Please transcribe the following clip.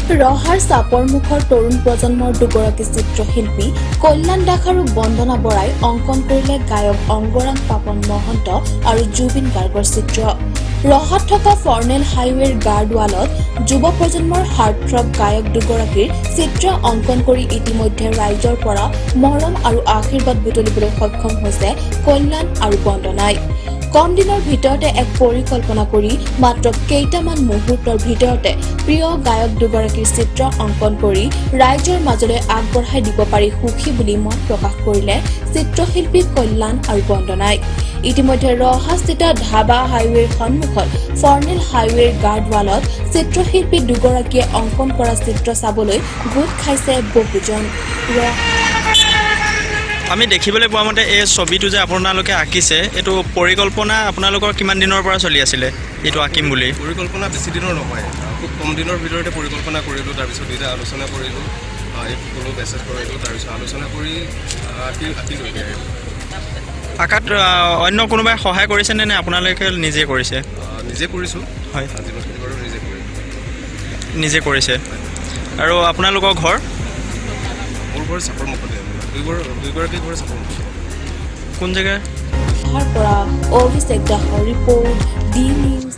ৰহাৰ চাপৰ মুখৰ তৰুণ প্ৰজন্মৰ দুগৰাকী চিত্ৰশিল্পী কল্যাণ দাস আৰু বন্দনা বৰাই অংকন কৰিলে গায়ক অংগৰাগ পাপন মহন্ত আৰু জুবিন গাৰ্গৰ চিত্ৰ। ৰহাত থকা ফৰ্নেল হাইৱেৰ গাৰ্ডৱালত যুৱ প্ৰজন্মৰ হাৰ্টথ্ৰব গায়ক দুগৰাকীৰ চিত্ৰ অংকন কৰি ইতিমধ্যে ৰাইজৰ পৰা মৰম আৰু আশীৰ্বাদ বুটলিবলৈ সক্ষম হৈছে কল্যাণ আৰু বন্দনাই। কম দিনৰ ভিতৰতে এক পৰিকল্পনা কৰি মাত্ৰ কেইটামান মুহূৰ্তৰ ভিতৰতে প্ৰিয় গায়ক দুগৰাকীৰ চিত্ৰ অংকন কৰি ৰাইজৰ মাজলৈ আগবঢ়াই দিব পাৰি সুখী বুলি মত প্ৰকাশ কৰিলে চিত্ৰশিল্পী কল্যাণ আৰু বন্দনাই। ইতিমধ্যে ৰহাস্থিত ধাবা হাইৱেৰ সন্মুখত ফৰ্নেল হাইৱেৰ গাৰ্ডৱালত চিত্ৰশিল্পী দুগৰাকীয়ে অংকন কৰা চিত্ৰ চাবলৈ গোট খাইছে বহুজন। আমি দেখিবলৈ পোৱা মতে এই ছবিটো যে আপোনালোকে আঁকিছে এইটো পৰিকল্পনা আপোনালোকৰ কিমান দিনৰ পৰা চলি আছিলে এইটো আঁকিম বুলি? পৰিকল্পনা বেছি দিনৰ নহয়, খুব কম দিনৰ ভিতৰতে পৰিকল্পনা কৰিলোঁ, তাৰপিছত দুইটা আলোচনা কৰিলোঁ, এই সকলো মেছেজ কৰিলোঁ, তাৰপিছত আলোচনা কৰি আঁকিলোঁ। আঁকাত অন্য কোনোবাই সহায় কৰিছেনে নে আপোনালোকে নিজে কৰিছে? নিজে কৰিছোঁ, হয়, যিমানখিনি বাৰু নিজে কৰিছে। আৰু আপোনালোকৰ ঘৰ? মোৰ ঘৰ চাপৰ মুখতে, দুইগৰাকী ঘৰ চাপৰ মুখতে। কোন জেগাৰ? অভিষেক দাসৰ ৰিপৰ্ট, ডি নিউজ।